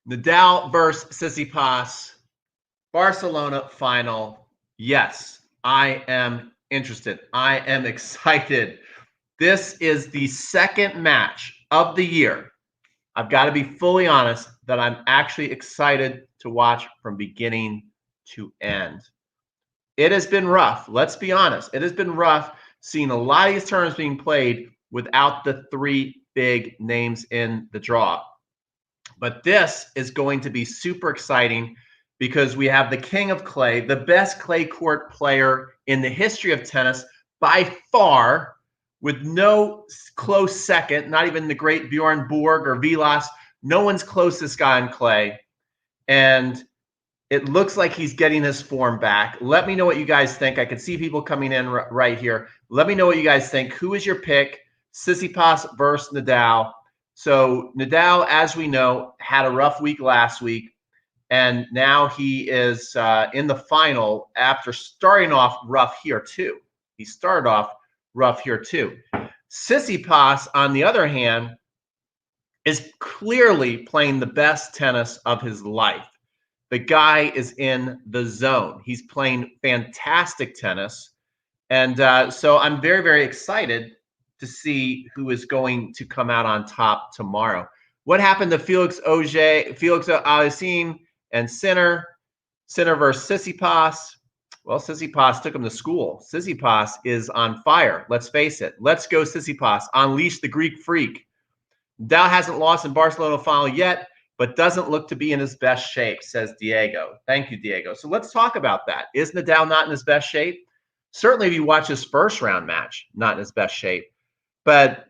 Nadal versus Tsitsipas, Barcelona Final. Yes, I am interested. I am excited. This is the second match of the year. I've got to be fully honest that I'm actually excited to watch from beginning to end. It has been rough. Let's be honest. It has been rough seeing a lot of these tournaments being played without the three big names in the draw. But this is going to be super exciting because we have the king of clay, the best clay court player in the history of tennis by far, with no close second, not even the great Bjorn Borg or Vilas. No one's close to this guy in clay. And it looks like he's getting his form back. Let me know what you guys think. I can see people coming in right here. Let me know what you guys think. Who is your pick? Tsitsipas versus Nadal. So Nadal, as we know, had a rough week last week, and now he is in the final after starting off rough here too. He started off rough here too. Tsitsipas, on the other hand, is clearly playing the best tennis of his life. The guy is in the zone. He's playing fantastic tennis. And so I'm very, very excited to see who is going to come out on top tomorrow. What happened to Felix Auger-Aliassime and Sinner? Sinner versus Tsitsipas. Well, Tsitsipas took him to school. Tsitsipas is on fire. Let's face it. Let's go Tsitsipas. Unleash the Greek freak. Nadal hasn't lost in Barcelona Final yet, but doesn't look to be in his best shape, says Diego. Thank you, Diego. So let's talk about that. Is Nadal not in his best shape? Certainly, if you watch his first round match, not in his best shape. But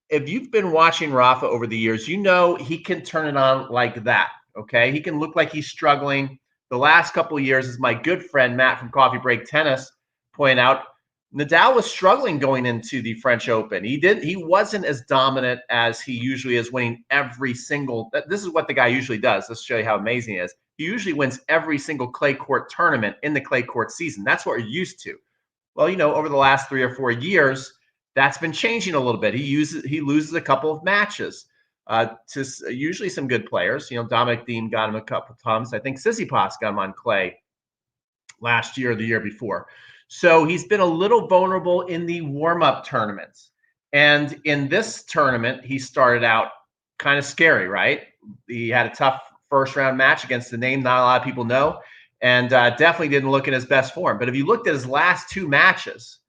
if you've been watching Rafa over the years, you know he can turn it on like that, okay? He can look like he's struggling. The last couple of years, as my good friend Matt from Coffee Break Tennis pointed out, Nadal was struggling going into the French Open. He wasn't as dominant as he usually is, winning every single. This is what the guy usually does. Let's show you how amazing he is. He usually wins every single clay court tournament in the clay court season. That's what we're used to. Well, over the last 3 or 4 years, that's been changing a little bit. He loses a couple of matches to usually some good players. Dominic Thiem got him a couple of times. I think Tsitsipas got him on clay last year or the year before. So he's been a little vulnerable in the warm-up tournaments. And in this tournament, he started out kind of scary, right? He had a tough first-round match against the name not a lot of people know, and definitely didn't look in his best form. But if you looked at his last 2 matches,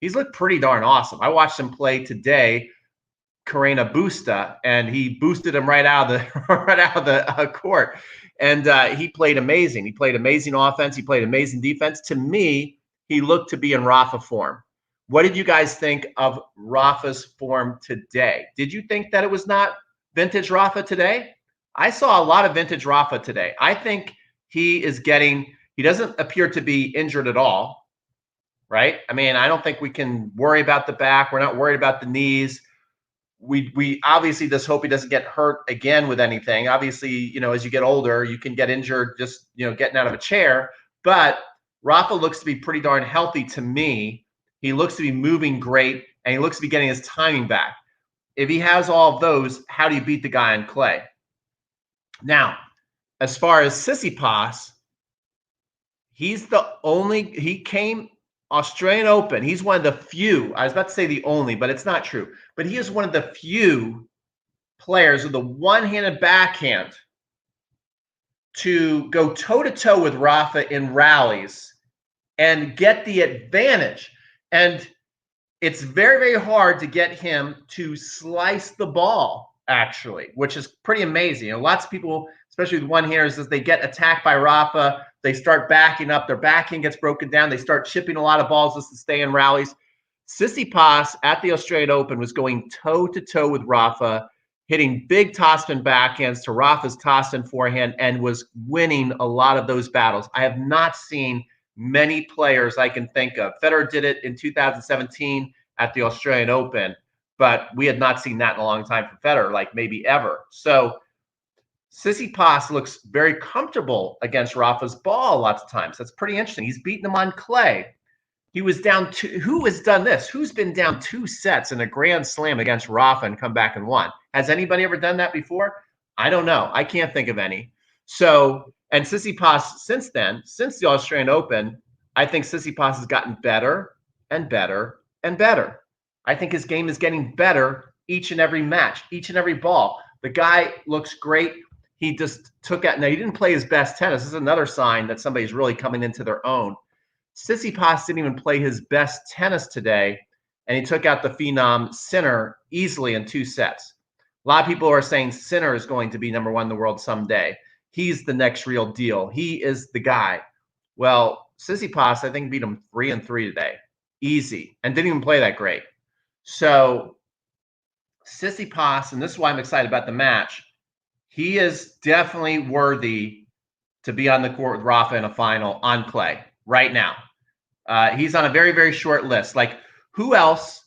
he's looked pretty darn awesome. I watched him play today, Carreño Busta, and he boosted him right out of the court. And he played amazing. He played amazing offense. He played amazing defense. To me, he looked to be in Rafa form. What did you guys think of Rafa's form today? Did you think that it was not vintage Rafa today? I saw a lot of vintage Rafa today. I think he doesn't appear to be injured at all, right? I mean, I don't think we can worry about the back. We're not worried about the knees. We obviously just hope he doesn't get hurt again with anything. Obviously, as you get older, you can get injured just, getting out of a chair. But Rafa looks to be pretty darn healthy to me. He looks to be moving great, and he looks to be getting his timing back. If he has all of those, how do you beat the guy on clay? Now, as far as Tsitsipas, he came Australian Open. He's one of the few, I was about to say the only, but it's not true. But he is one of the few players with a one-handed backhand to go toe-to-toe with Rafa in rallies and get the advantage. And it's very, very hard to get him to slice the ball, actually, which is pretty amazing. Lots of people, especially with one-handers, as they get attacked by Rafa, they start backing up. Their backhand gets broken down. They start chipping a lot of balls just to stay in rallies. Tsitsipas at the Australian Open was going toe-to-toe with Rafa, hitting big topspin backhands to Rafa's topspin forehand, and was winning a lot of those battles. I have not seen many players I can think of. Federer did it in 2017 at the Australian Open, but we had not seen that in a long time from Federer, like maybe ever. So Tsitsipas looks very comfortable against Rafa's ball lots of times. That's pretty interesting. He's beaten him on clay. He was down 2. Who has done this? Who's been down 2 sets in a Grand Slam against Rafa and come back and won? Has anybody ever done that before? I don't know. I can't think of any. So, and Tsitsipas since then, since the Australian Open, I think Tsitsipas has gotten better and better and better. I think his game is getting better each and every match, each and every ball. The guy looks great. He just took out. Now, he didn't play his best tennis. This is another sign that somebody's really coming into their own. Tsitsipas didn't even play his best tennis today, and he took out the phenom Sinner easily in 2 sets. A lot of people are saying Sinner is going to be #1 in the world someday. He's the next real deal. He is the guy. Well, Tsitsipas, I think, beat him 3-3 today. Easy. And didn't even play that great. So Tsitsipas, and this is why I'm excited about the match, he is definitely worthy to be on the court with Rafa in a final on clay right now. He's on a very, very short list. Like, who else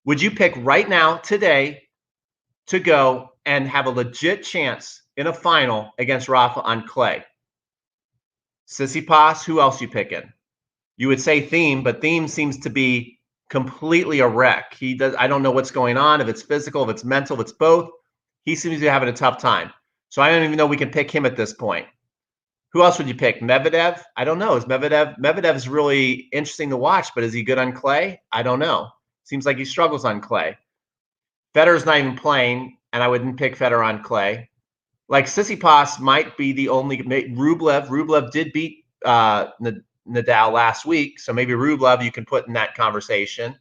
would you pick right now, today, to go and have a legit chance in a final against Rafa on clay? Tsitsipas, who else you picking? You would say Thiem, but Thiem seems to be completely a wreck. I don't know what's going on, if it's physical, if it's mental, if it's both. He seems to be having a tough time. So I don't even know we can pick him at this point. Who else would you pick? Medvedev? I don't know. Medvedev is really interesting to watch, but is he good on clay? I don't know. Seems like he struggles on clay. Federer's not even playing, and I wouldn't pick Federer on clay. Like, Tsitsipas might be the only. Rublev did beat Nadal last week, so maybe Rublev you can put in that conversation.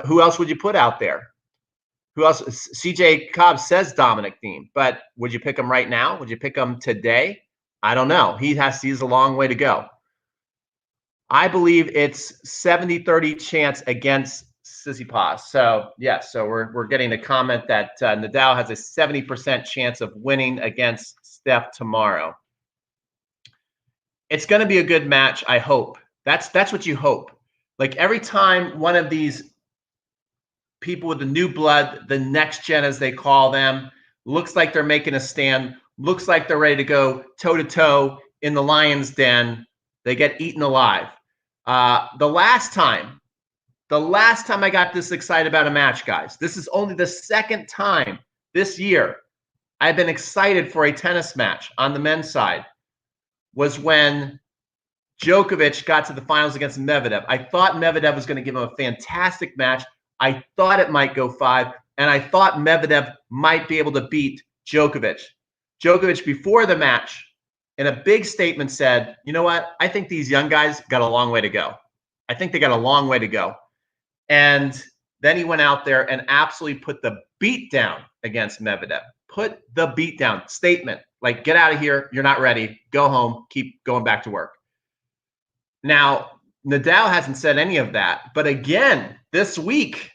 Who else would you put out there? Who else? CJ Cobb says Dominic Thiem, but would you pick him right now? Would you pick him today? I don't know. He's a long way to go. I believe it's 70-30 chance against Tsitsipas. So, yes, so we're getting a comment that Nadal has a 70% chance of winning against Steph tomorrow. It's going to be a good match, I hope. That's what you hope. Like, every time one of these people with the new blood, the next gen as they call them, looks like they're making a stand, looks like they're ready to go toe-to-toe in the lion's den, they get eaten alive. The last time I got this excited about a match, guys, this is only the second time this year I've been excited for a tennis match on the men's side, was when Djokovic got to the finals against Medvedev. I thought Medvedev was going to give him a fantastic match. I thought it might go 5, and I thought Medvedev might be able to beat Djokovic. Djokovic, before the match, in a big statement said, you know what? I think these young guys got a long way to go. I think they got a long way to go. And then he went out there and absolutely put the beat down against Medvedev. Put the beat down. Statement. Like, get out of here. You're not ready. Go home. Keep going back to work. Now, Nadal hasn't said any of that. But again, this week,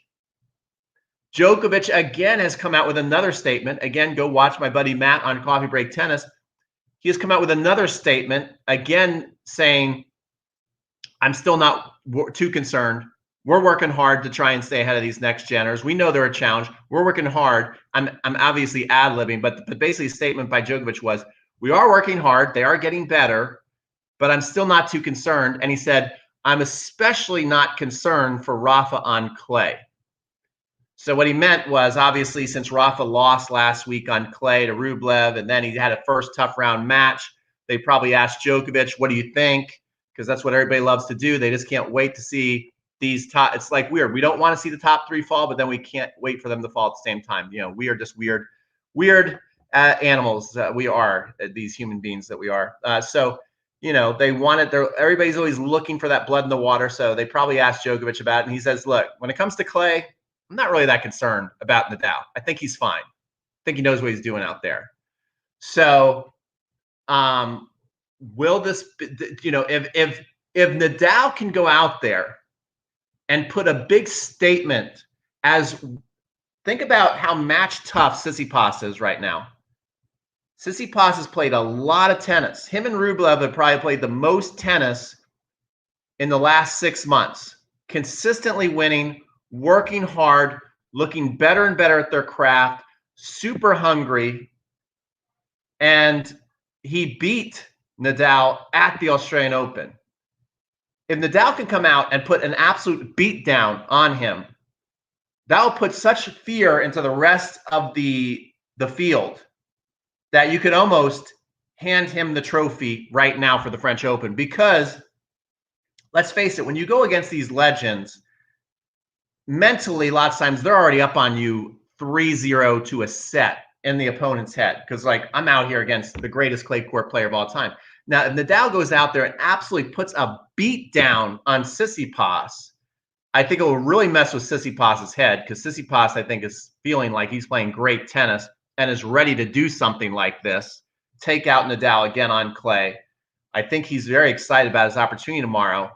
Djokovic again has come out with another statement. Again, go watch my buddy Matt on Coffee Break Tennis. He has come out with another statement, again saying, I'm still not too concerned. We're working hard to try and stay ahead of these next geners. We know they're a challenge. We're working hard. I'm obviously ad-libbing, but basically the statement by Djokovic was, we are working hard. They are getting better, but I'm still not too concerned. And he said, I'm especially not concerned for Rafa on clay. So what he meant was, obviously, since Rafa lost last week on clay to Rublev, and then he had a first tough round match, they probably asked Djokovic, what do you think? Because that's what everybody loves to do. They just can't wait to see these top. It's like weird. We don't want to see the top 3 fall, but then we can't wait for them to fall at the same time. You know, we are just weird animals. We are these human beings that we are. So, you know, they wanted everybody's always looking for that blood in the water. So they probably asked Djokovic about it. And he says, look, when it comes to clay, I'm not really that concerned about Nadal. I think he's fine. I think he knows what he's doing out there. So, will this, you know, if Nadal can go out there and put a big statement, as think about how match tough Tsitsipas is right now. Tsitsipas has played a lot of tennis. Him and Rublev have probably played the most tennis in the last 6 months, consistently winning, working hard, looking better and better at their craft, super hungry. And he beat Nadal at the Australian Open. If Nadal can come out and put an absolute beat down on him, that will put such fear into the rest of the field that you could almost hand him the trophy right now for the French Open, because let's face it, when you go against these legends, mentally, lots of times they're already up on you 3-0 to a set in the opponent's head. Because, like, I'm out here against the greatest clay court player of all time. Now, if Nadal goes out there and absolutely puts a beat down on Tsitsipas, I think it will really mess with Tsitsipas's head, because Tsitsipas, I think, is feeling like he's playing great tennis and is ready to do something like this, take out Nadal again on clay. I think he's very excited about his opportunity tomorrow,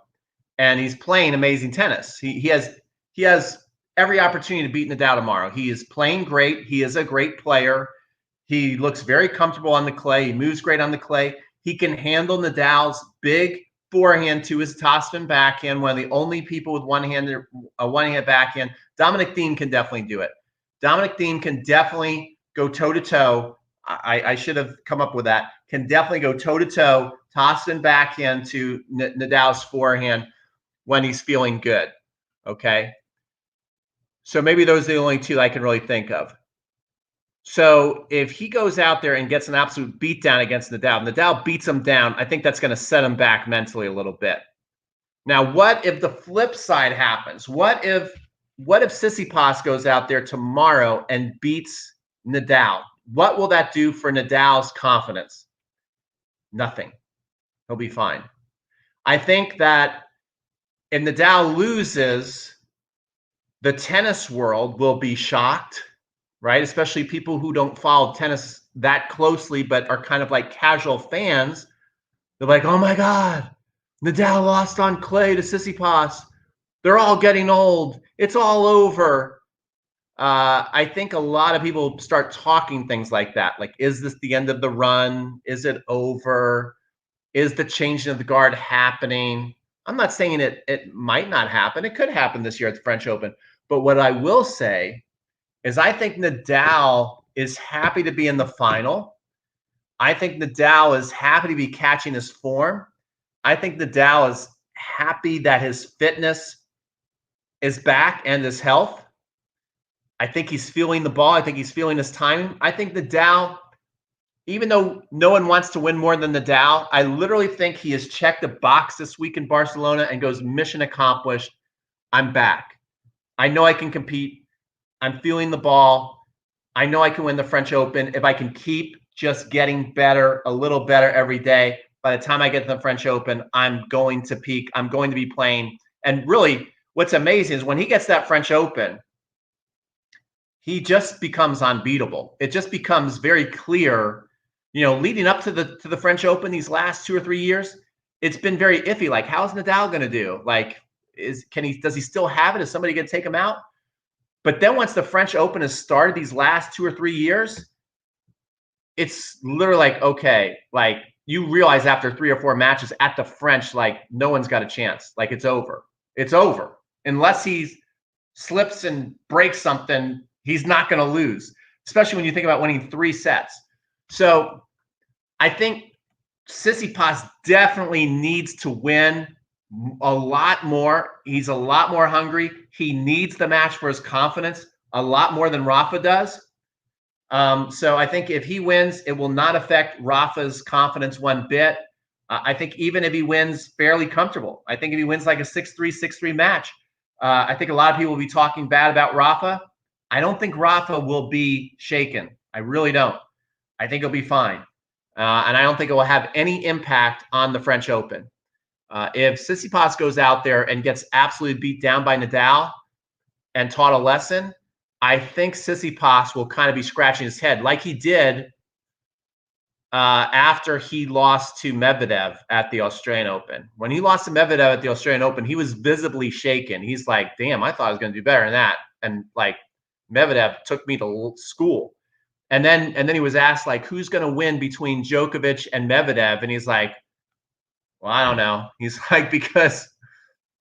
and he's playing amazing tennis. He has every opportunity to beat Nadal tomorrow. He is playing great. He is a great player. He looks very comfortable on the clay. He moves great on the clay. He can handle Nadal's big forehand to his topspin backhand. One of the only people with a one-hand backhand. Dominic Thiem can definitely do it. Dominic Thiem can definitely go toe-to-toe. I should have come up with that. Can definitely go toe-to-toe, topspin backhand to Nadal's forehand when he's feeling good. Okay? So maybe those are the only two I can really think of. So if he goes out there and gets an absolute beatdown against Nadal beats him down, I think that's going to set him back mentally a little bit. Now, what if the flip side happens? What if Tsitsipas goes out there tomorrow and beats Nadal? What will that do for Nadal's confidence? Nothing. He'll be fine. I think that if Nadal loses, the tennis world will be shocked, right? Especially people who don't follow tennis that closely, but are kind of like casual fans. They're like, oh my God, Nadal lost on clay to Tsitsipas. They're all getting old. It's all over. I think a lot of people start talking things like that. Like, is this the end of the run? Is it over? Is the changing of the guard happening? I'm not saying it might not happen. It could happen this year at the French Open. But what I will say is I think Nadal is happy to be in the final. I think Nadal is happy to be catching his form. I think Nadal is happy that his fitness is back and his health. I think he's feeling the ball. I think he's feeling his timing. I think Nadal, even though no one wants to win more than Nadal, I literally think he has checked a box this week in Barcelona and goes, mission accomplished. I'm back. I know I can compete. I'm feeling the ball. I know I can win the French Open if I can keep just getting better, a little better every day. By the time I get to the French Open, I'm going to peak. I'm going to be playing. And really, what's amazing is when he gets that French Open, he just becomes unbeatable. It just becomes very clear, leading up to the French Open these last 2 or 3 years, it's been very iffy. Like, how's Nadal going to do? Like, does he still have it? Is somebody going to take him out? But then once the French Open has started these last 2 or 3 years, it's literally like, okay, like you realize after 3 or 4 matches at the French, like no one's got a chance. Like it's over. It's over. Unless he slips and breaks something, he's not going to lose, especially when you think about winning 3 sets. So I think Tsitsipas definitely needs to win a lot more. He's a lot more hungry. He needs the match for his confidence a lot more than Rafa does. So I think if he wins, it will not affect Rafa's confidence one bit. I think even if he wins fairly comfortable, I think if he wins like a 6-3, 6-3 match, I think a lot of people will be talking bad about Rafa. I don't think Rafa will be shaken. I really don't. I think he'll be fine. And I don't think it will have any impact on the French Open. If Tsitsipas goes out there and gets absolutely beat down by Nadal and taught a lesson, I think Tsitsipas will kind of be scratching his head like he did after he lost to Medvedev at the Australian Open. When he lost to Medvedev at the Australian Open, he was visibly shaken. He's like, damn, I thought I was going to do better than that. And like Medvedev took me to school. And then he was asked, like, who's going to win between Djokovic and Medvedev? And he's like, well, I don't know. He's like, because,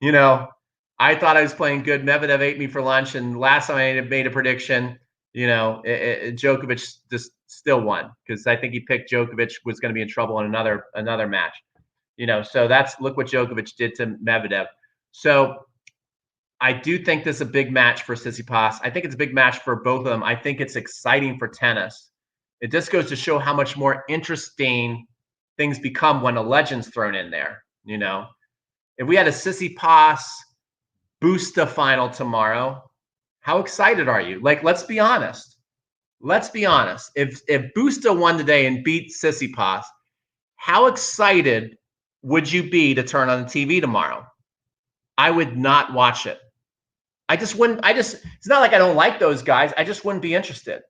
I thought I was playing good. Medvedev ate me for lunch. And last time I made a prediction, Djokovic just still won because I think he picked Djokovic was going to be in trouble in another match. So look what Djokovic did to Medvedev. So I do think this is a big match for Tsitsipas. I think it's a big match for both of them. I think it's exciting for tennis. It just goes to show how much more interesting things become when a legend's thrown in there. You know, if we had a Tsitsipas Busta final tomorrow, how excited are you? Like, let's be honest. Let's be honest. If Busta won today and beat Tsitsipas, how excited would you be to turn on the TV tomorrow? I would not watch it. I just wouldn't. It's not like I don't like those guys. I just wouldn't be interested.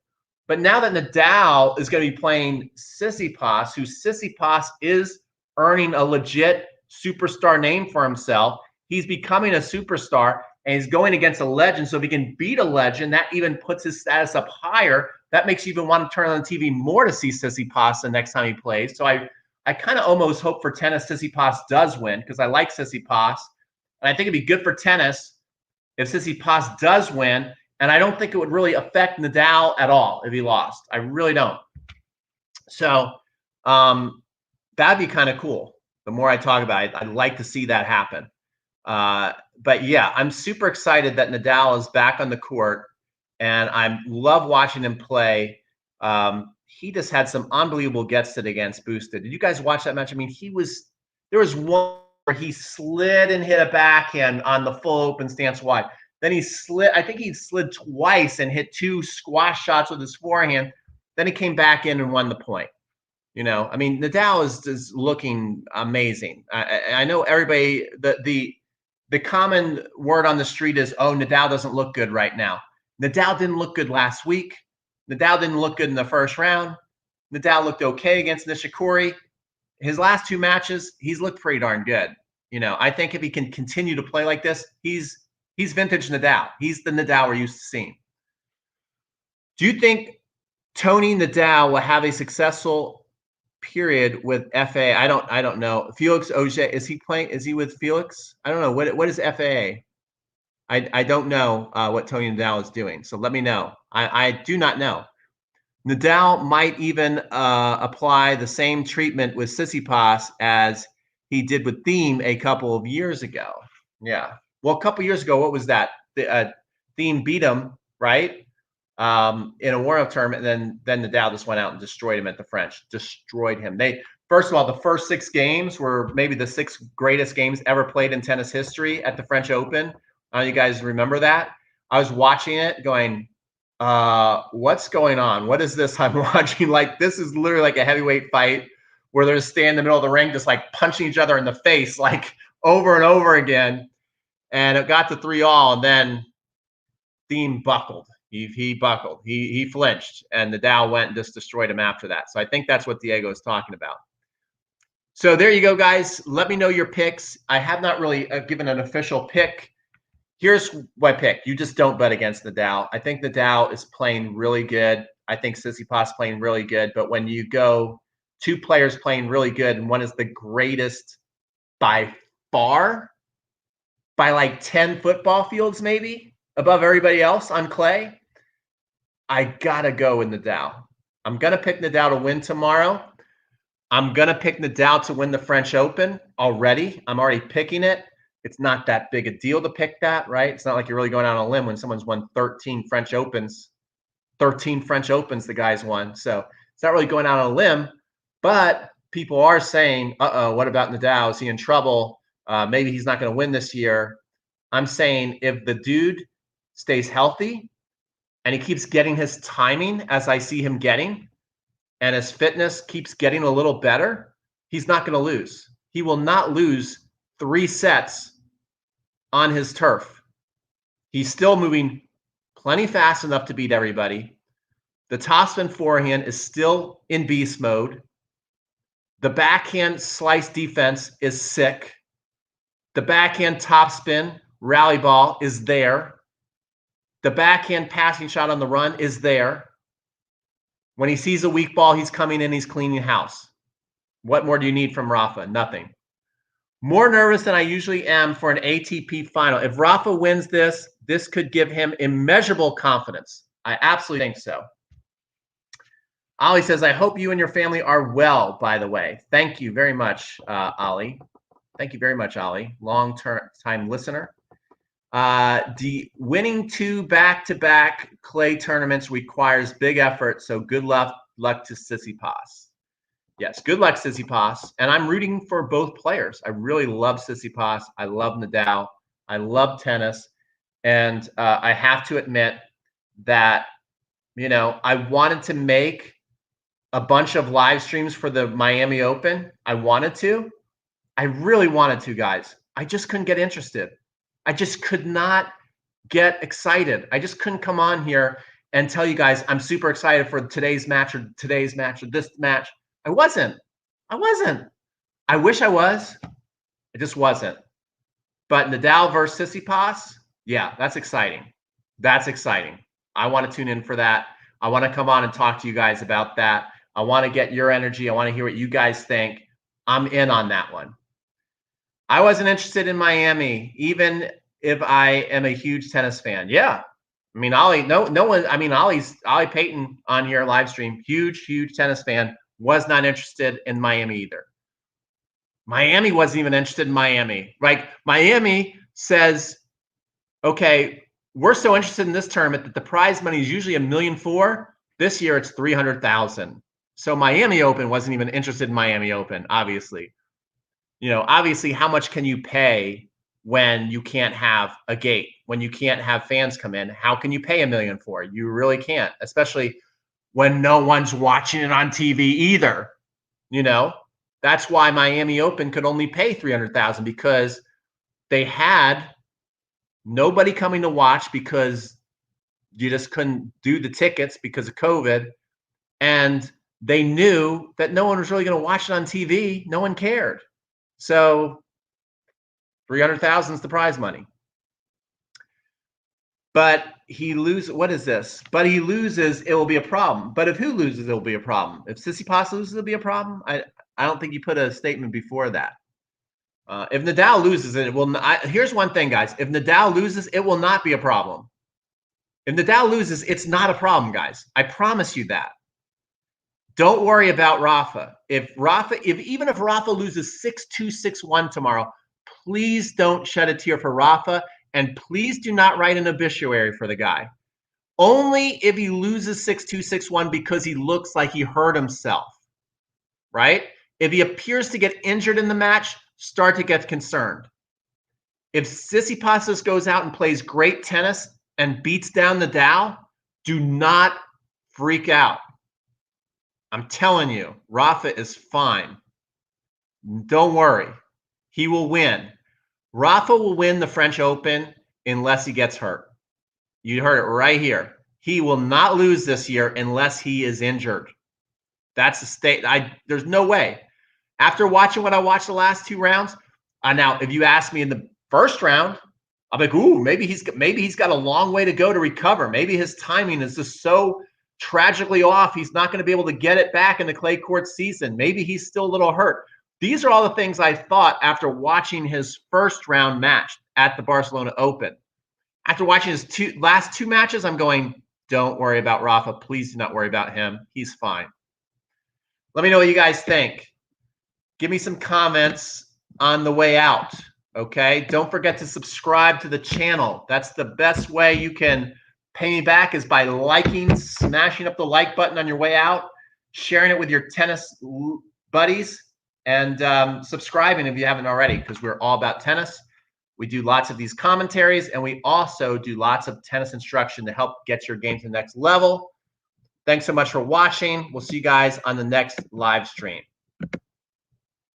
But now that Nadal is going to be playing Tsitsipas, who Tsitsipas is earning a legit superstar name for himself, he's becoming a superstar, and he's going against a legend. So if he can beat a legend, that even puts his status up higher. That makes you even want to turn on the TV more to see Tsitsipas the next time he plays. So I kind of almost hope for tennis Tsitsipas does win, because I like Tsitsipas. And I think it'd be good for tennis if Tsitsipas does win. And I don't think it would really affect Nadal at all if he lost. I really don't. So that'd be kind of cool. The more I talk about it, I'd like to see that happen. But yeah, I'm super excited that Nadal is back on the court, and I love watching him play. He just had some unbelievable gets it against Busta. Did you guys watch that match? I mean, there was one where he slid and hit a backhand on the full open stance wide. Then he slid, I think he slid twice and hit 2 squash shots with his forehand. Then he came back in and won the point. You know, I mean, Nadal is looking amazing. I know everybody, the common word on the street is, oh, Nadal doesn't look good right now. Nadal didn't look good last week. Nadal didn't look good in the first round. Nadal looked okay against Nishikori. His last 2 matches, he's looked pretty darn good. You know, I think if he can continue to play like this, he's vintage Nadal. He's the Nadal we're used to seeing. Do you think Tony Nadal will have a successful period with FA? I don't know. Felix Auger, is he playing? Is he with Felix? I don't know. What is FAA? I don't know what Tony Nadal is doing. So let me know. I do not know. Nadal might even apply the same treatment with Tsitsipas as he did with Thiem a couple of years ago. Yeah. Well, a couple years ago, what was that? Thiem beat him, right? In a warm-up tournament, and then Nadal just went out and destroyed him at the French. Destroyed him. First of all, the first 6 games were maybe the 6 greatest games ever played in tennis history at the French Open. You guys remember that? I was watching it going, what's going on? What is this I'm watching? Like, this is literally like a heavyweight fight where they're just standing in the middle of the ring, just like punching each other in the face, like over and over again. And it got to 3-all, and then Thiem buckled. He buckled. He flinched, and Nadal went and just destroyed him after that. So I think that's what Diego is talking about. So there you go, guys. Let me know your picks. I have not really given an official pick. Here's my pick. You just don't bet against Nadal. I think Nadal is playing really good. I think Tsitsipas playing really good. But when you go 2 players playing really good, and one is the greatest by far, by like 10 football fields maybe, above everybody else on clay, I got to go with Nadal. I'm going to pick Nadal to win tomorrow. I'm going to pick Nadal to win the French Open already. I'm already picking it. It's not that big a deal to pick that, right? It's not like you're really going out on a limb when someone's won 13 French Opens. 13 French Opens the guy's won. So it's not really going out on a limb. But people are saying, uh-oh, what about Nadal? Is he in trouble? Maybe he's not going to win this year. I'm saying if the dude stays healthy and he keeps getting his timing as I see him getting, and his fitness keeps getting a little better, he's not going to lose. He will not lose 3 sets on his turf. He's still moving plenty fast enough to beat everybody. The topspin forehand is still in beast mode. The backhand slice defense is sick. The backhand topspin rally ball is there. The backhand passing shot on the run is there. When he sees a weak ball, he's coming in, he's cleaning house. What more do you need from Rafa? Nothing. More nervous than I usually am for an ATP final. If Rafa wins this, this could give him immeasurable confidence. I absolutely think so. Ali says, I hope you and your family are well, by the way. Thank you very much, Ali. Thank you very much, Ali. Long-time listener. Winning 2 back-to-back clay tournaments requires big effort, so good luck luck to Tsitsipas. Yes, good luck, Tsitsipas. And I'm rooting for both players. I really love Tsitsipas. I love Nadal. I love tennis. And I have to admit that, you know, I wanted to make a bunch of live streams for the Miami Open. I wanted to. I really wanted to, guys. I just couldn't get interested. I just could not get excited. I just couldn't come on here and tell you guys I'm super excited for today's match or this match. I wasn't. I wish I was. I just wasn't. But Nadal versus Tsitsipas, yeah, that's exciting. That's exciting. I want to tune in for that. I want to come on and talk to you guys about that. I want to get your energy. I want to hear what you guys think. I'm in on that one. I wasn't interested in Miami, even if I am a huge tennis fan. Yeah. I mean, Ollie, no one, I mean, Ollie Payton on here live stream, huge tennis fan, was not interested in Miami either. Miami wasn't even interested in Miami. Like, Miami says, okay, we're so interested in this tournament that the prize money is usually $1.4 million. This year it's $300,000. So Miami Open wasn't even interested in Miami Open, obviously. You know, obviously, how much can you pay when you can't have a gate, when you can't have fans come in? How can you pay $1 million for it? You really can't, especially when no one's watching it on TV either. You know, that's why Miami Open could only pay $300,000, because they had nobody coming to watch, because you just couldn't do the tickets because of COVID. And they knew that no one was really going to watch it on TV. No one cared. So $300,000 is the prize money. But he loses. What is this? But he loses, it will be a problem. But if who loses, it will be a problem. If Tsitsipas loses, it'll be a problem. I don't think you put a statement before that. If Nadal loses, it will not. Here's one thing, guys. If Nadal loses, it will not be a problem. If Nadal loses, it's not a problem, guys. I promise you that. Don't worry about Rafa. Even if Rafa loses 6-2, 6-1 tomorrow, please don't shed a tear for Rafa, and please do not write an obituary for the guy. Only if he loses 6-2, 6-1 because he looks like he hurt himself, right? If he appears to get injured in the match, start to get concerned. If Tsitsipas goes out and plays great tennis and beats down Nadal, do not freak out. I'm telling you, Rafa is fine. Don't worry. He will win. Rafa will win the French Open unless he gets hurt. You heard it right here. He will not lose this year unless he is injured. That's the state. There's no way. After watching what I watched the last 2 rounds, now if you ask me in the first round, I'm like, ooh, maybe he's got a long way to go to recover. Maybe his timing is just so tragically off, he's not going to be able to get it back in the clay court season. Maybe he's still a little hurt. These are all the things I thought after watching his first round match at the Barcelona Open. After watching his last 2 matches, I'm going, don't worry about Rafa. Please do not worry about him. He's fine. Let me know what you guys think. Give me some comments on the way out, okay? Don't forget to subscribe to the channel. That's the best way you can pay me back, is by liking, smashing up the like button on your way out, sharing it with your tennis buddies, and subscribing if you haven't already, because we're all about tennis. We do lots of these commentaries, and we also do lots of tennis instruction to help get your game to the next level. Thanks so much for watching. We'll see you guys on the next live stream.